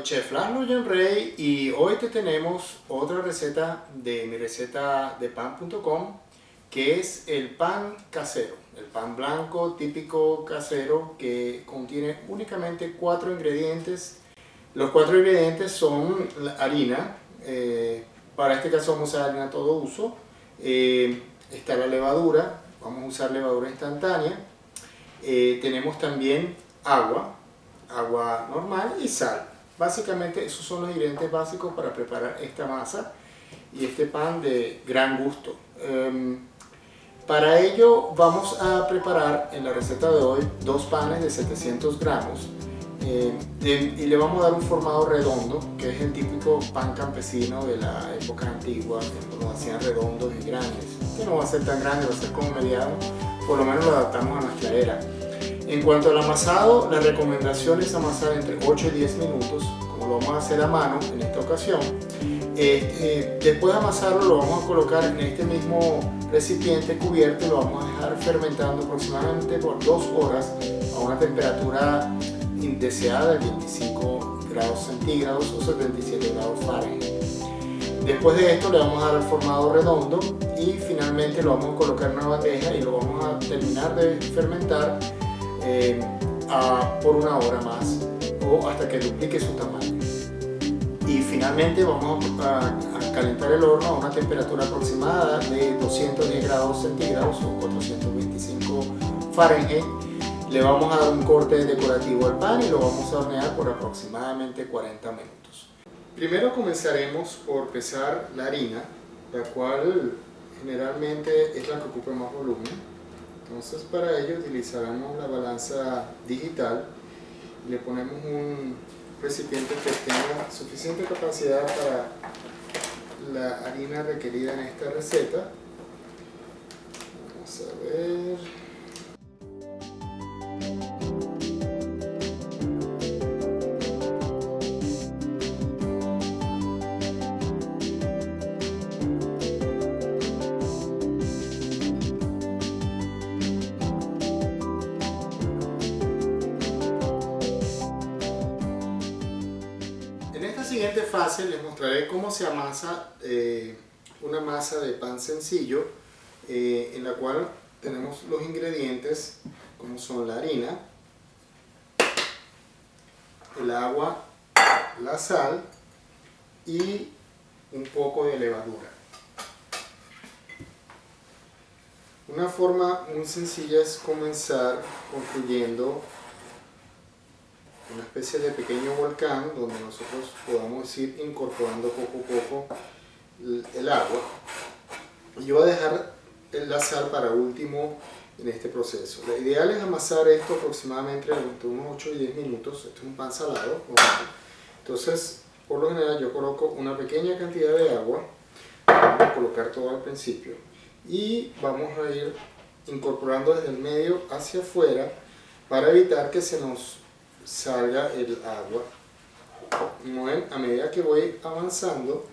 Chef Laszlo Rey y hoy te tenemos otra receta de mi receta de pan.com, que es el pan casero, el pan blanco típico casero que contiene únicamente 4 ingredientes. Los 4 ingredientes son la harina, para este caso vamos a usar harina todo uso, está la levadura, vamos a usar levadura instantánea, tenemos también agua normal y sal. Básicamente esos son los ingredientes básicos para preparar esta masa y este pan de gran gusto. Para ello vamos a preparar en la receta de hoy 2 panes de 700 gramos y le vamos a dar un formado redondo, que es el típico pan campesino de la época antigua, que lo hacían redondos y grandes. Este no va a ser tan grande, va a ser como mediano, por lo menos lo adaptamos a nuestra era. En cuanto al amasado, la recomendación es amasar entre 8 y 10 minutos, como lo vamos a hacer a mano en esta ocasión. Después de amasarlo lo vamos a colocar en este mismo recipiente cubierto y lo vamos a dejar fermentando aproximadamente por 2 horas a una temperatura indeseada de 25 grados centígrados o 77 grados Fahrenheit. Después de esto le vamos a dar el formado redondo y finalmente lo vamos a colocar en una bandeja y lo vamos a terminar de fermentar por 1 hora más o hasta que duplique su tamaño. Y finalmente vamos a calentar el horno a una temperatura aproximada de 210 grados centígrados o 425 Fahrenheit. Le vamos a dar un corte decorativo al pan y lo vamos a hornear por aproximadamente 40 minutos. Primero comenzaremos por pesar la harina, la cual generalmente es la que ocupa más volumen. Entonces para ello utilizaremos la balanza digital, le ponemos un recipiente que tenga suficiente capacidad para la harina requerida en esta receta. Vamos a ver. En esta siguiente fase les mostraré cómo se amasa una masa de pan sencillo, en la cual tenemos los ingredientes como son la harina, el agua, la sal y un poco de levadura. Una forma muy sencilla es comenzar construyendo una especie de pequeño volcán donde nosotros podamos ir incorporando poco a poco el agua. Y yo voy a dejar la sal para último en este proceso. Lo ideal es amasar esto aproximadamente entre unos 8 y 10 minutos. Esto es un pan salado. Entonces, por lo general yo coloco una pequeña cantidad de agua. Vamos a colocar todo al principio. Y vamos a ir incorporando desde el medio hacia afuera para evitar que se nos salga el agua. Como ven, a medida que voy avanzando,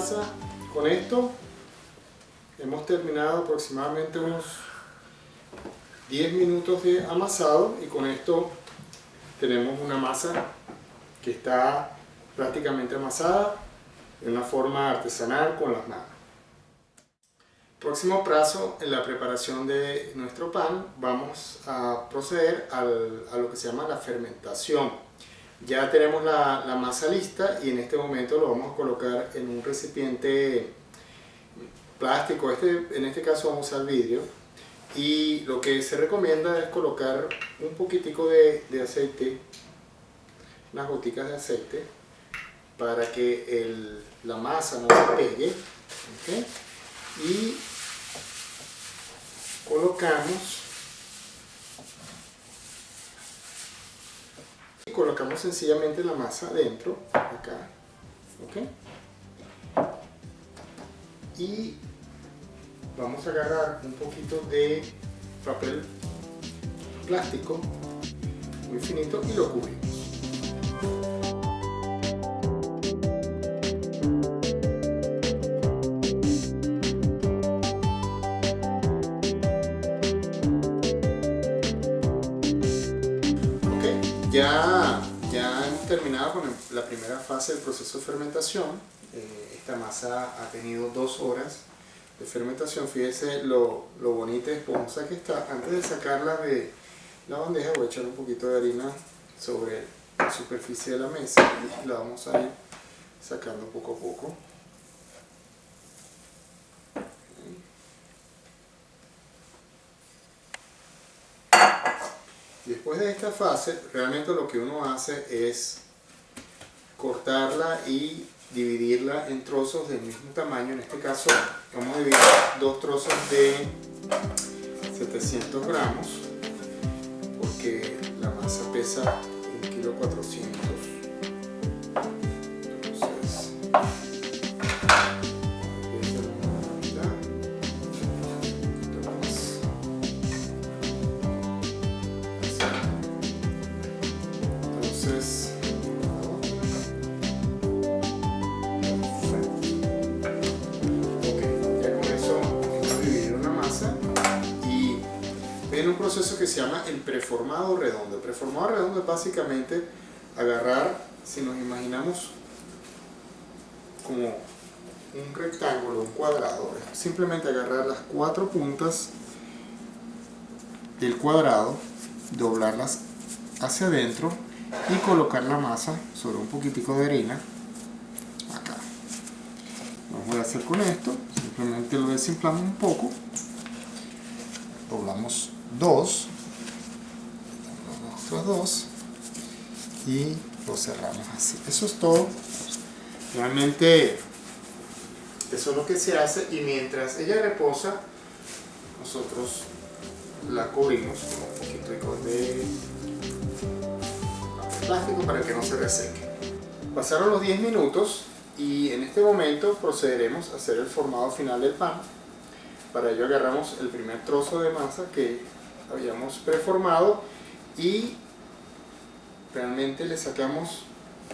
masa. Con esto hemos terminado aproximadamente unos 10 minutos de amasado y con esto tenemos una masa que está prácticamente amasada de una forma artesanal con las manos. Próximo paso en la preparación de nuestro pan, vamos a proceder a lo que se llama la fermentación. Ya tenemos la masa lista y en este momento lo vamos a colocar en un recipiente plástico, en este caso vamos a usar vidrio, y lo que se recomienda es colocar un poquitico de aceite, unas goticas de aceite, para que la masa no se pegue, ¿okay? Y colocamos sencillamente la masa dentro, acá, ¿okay? Y vamos a agarrar un poquito de papel plástico muy finito y lo cubrimos. Ya hemos terminado con la primera fase del proceso de fermentación. Esta masa ha tenido 2 horas de fermentación. Fíjese lo bonita y esponjosa que está. Antes de sacarla de la bandeja voy a echar un poquito de harina sobre la superficie de la mesa y la vamos a ir sacando poco a poco. Después de esta fase, realmente lo que uno hace es cortarla y dividirla en trozos del mismo tamaño. En este caso vamos a dividir 2 trozos de 700 gramos porque la masa pesa 1,4 kg. Viene un proceso que se llama el preformado redondo. El preformado redondo es básicamente agarrar, si nos imaginamos como un rectángulo, un cuadrado, es simplemente agarrar las 4 puntas del cuadrado, doblarlas hacia adentro y colocar la masa sobre un poquitico de harina acá. Lo voy a hacer con esto, simplemente lo desinflamos un poco, doblamos 2, los otros 2 y lo cerramos así. Eso es todo. Realmente eso es lo que se hace y mientras ella reposa nosotros la cubrimos con un poquito de plástico para que no se reseque. Pasaron los 10 minutos y en este momento procederemos a hacer el formado final del pan. Para ello agarramos el primer trozo de masa que habíamos preformado y realmente le sacamos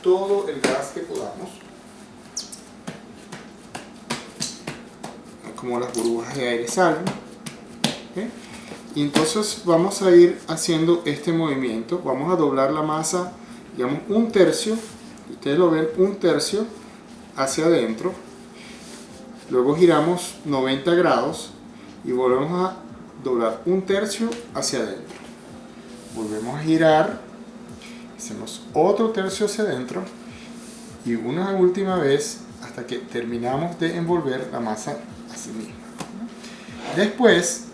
todo el gas que podamos, como las burbujas de aire salen, ¿okay? Y entonces vamos a ir haciendo este movimiento. Vamos a doblar la masa, digamos 1/3, ustedes lo ven, 1/3 hacia adentro, luego giramos 90 grados y volvemos a doblar 1/3 hacia adentro, volvemos a girar, hacemos otro tercio hacia adentro y una última vez hasta que terminamos de envolver la masa a sí misma. Después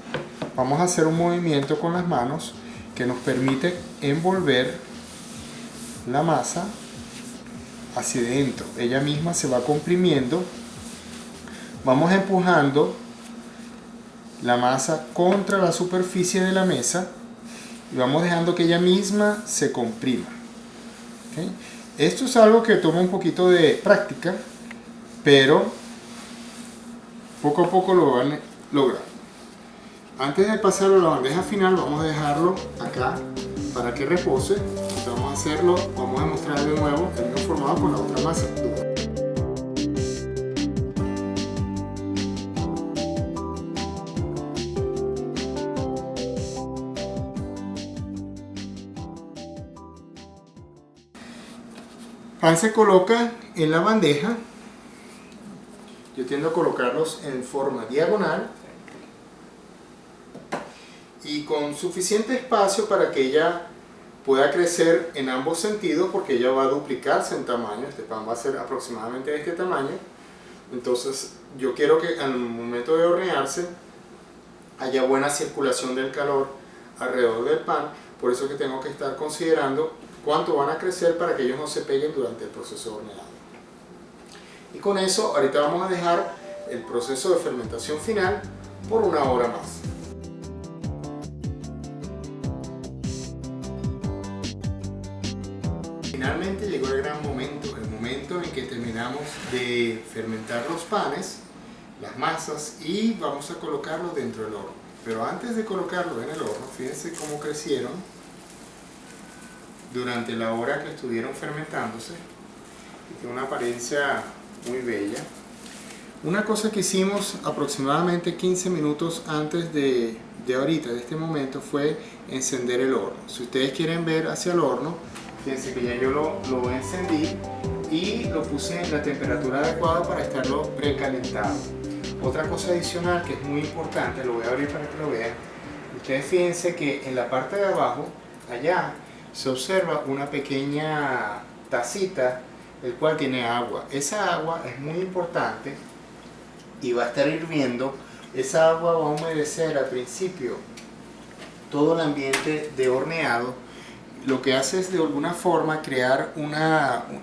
vamos a hacer un movimiento con las manos que nos permite envolver la masa hacia adentro, ella misma se va comprimiendo, vamos empujando la masa contra la superficie de la mesa y vamos dejando que ella misma se comprima. ¿Okay? Esto es algo que toma un poquito de práctica, pero poco a poco lo van logrando. Antes de pasarlo a la bandeja final vamos a dejarlo acá para que repose. Vamos a hacerlo, vamos a mostrar de nuevo el mismo formado con la otra masa. pan se coloca en la bandeja. Yo tiendo a colocarlos en forma diagonal y con suficiente espacio para que ella pueda crecer en ambos sentidos, porque ella va a duplicarse en tamaño. Este pan va a ser aproximadamente de este tamaño. Entonces yo quiero que al momento de hornearse haya buena circulación del calor alrededor del pan. Por eso que tengo que estar considerando cuánto van a crecer para que ellos no se peguen durante el proceso de horneado. Y con eso ahorita vamos a dejar el proceso de fermentación final por 1 hora más. Finalmente llegó el gran momento, el momento en que terminamos de fermentar los panes, las masas, y vamos a colocarlos dentro del horno. Pero antes de colocarlos en el horno, fíjense cómo crecieron durante la hora que estuvieron fermentándose. Y tiene una apariencia muy bella. Una cosa que hicimos aproximadamente 15 minutos antes de ahorita, de este momento, fue encender el horno. Si ustedes quieren ver hacia el horno, fíjense que ya yo lo encendí y lo puse en la temperatura adecuada para estarlo precalentado. Otra cosa adicional que es muy importante, lo voy a abrir para que lo vean. Ustedes fíjense que en la parte de abajo, allá, se observa una pequeña tacita, el cual tiene agua. Esa agua es muy importante y va a estar hirviendo. Esa agua va a humedecer al principio todo el ambiente de horneado. Lo que hace es de alguna forma crear un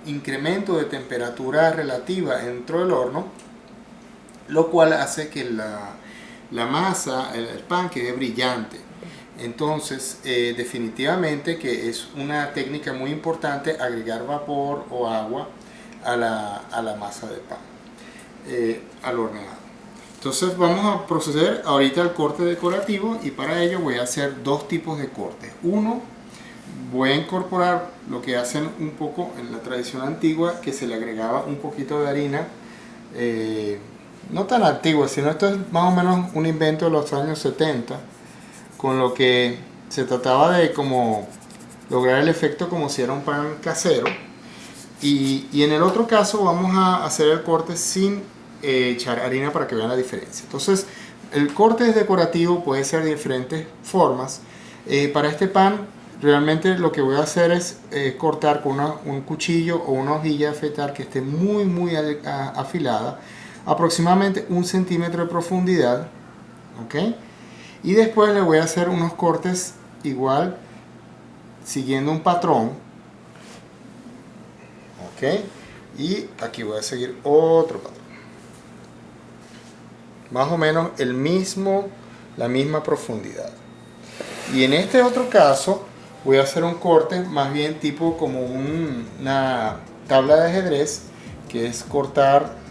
incremento de temperatura relativa dentro del horno, lo cual hace que la masa, el pan, quede brillante. Entonces, definitivamente que es una técnica muy importante agregar vapor o agua a la masa de pan, al horneado. Entonces vamos a proceder ahorita al corte decorativo, y para ello voy a hacer dos tipos de cortes. Uno, voy a incorporar lo que hacen un poco en la tradición antigua, que se le agregaba un poquito de harina, no tan antigua, sino esto es más o menos un invento de los años 70, con lo que se trataba de como lograr el efecto como si era un pan casero. Y en el otro caso vamos a hacer el corte sin echar harina, para que vean la diferencia. Entonces el corte es decorativo, puede ser de diferentes formas. Para este pan realmente lo que voy a hacer es cortar con un cuchillo o una hojilla de afeitar que esté muy afilada, aproximadamente 1 centímetro de profundidad, ¿ok? Y después le voy a hacer unos cortes igual, siguiendo un patrón, ¿ok? Y aquí voy a seguir otro patrón, más o menos la misma profundidad. Y en este otro caso voy a hacer un corte más bien tipo como una tabla de ajedrez, que es cortar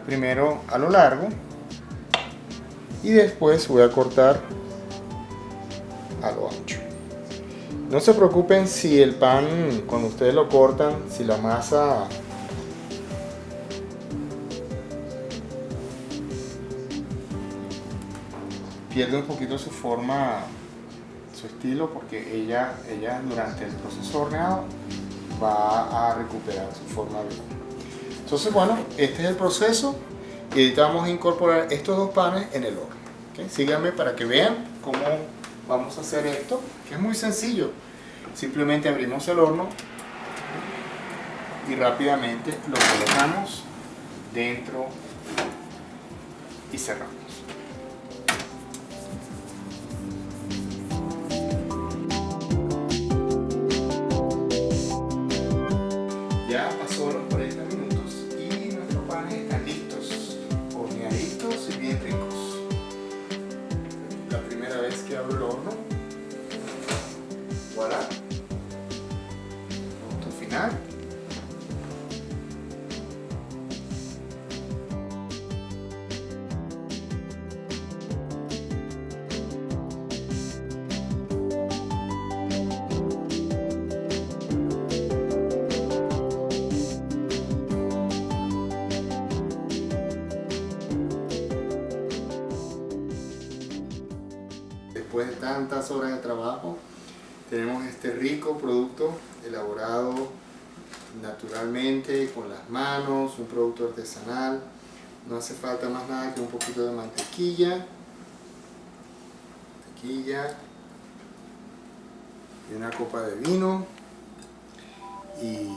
primero a lo largo y después voy a cortar a lo ancho. No se preocupen si el pan, cuando ustedes lo cortan, si la masa pierde un poquito su forma, su estilo, porque ella durante el proceso de horneado va a recuperar su forma bien. Entonces, bueno, este es el proceso, y ahorita vamos a incorporar estos dos panes en el horno. ¿Okay? Síganme para que vean cómo vamos a hacer esto, que es muy sencillo. Simplemente abrimos el horno y rápidamente lo colocamos dentro y cerramos. Ya pasó los 40 minutos y nuestros panes están listos, horneaditos y bien ricos. La primera vez que abro el horno, voilà, punto final. Después de tantas horas de trabajo, Tenemos este rico producto elaborado naturalmente, con las manos, un producto artesanal. No hace falta más nada que un poquito de mantequilla y una copa de vino. Y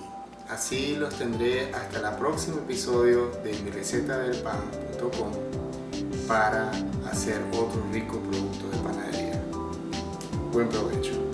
así los tendré hasta el próximo episodio de mirecetadelpan.com para hacer otro rico producto de panadería. Buen provecho.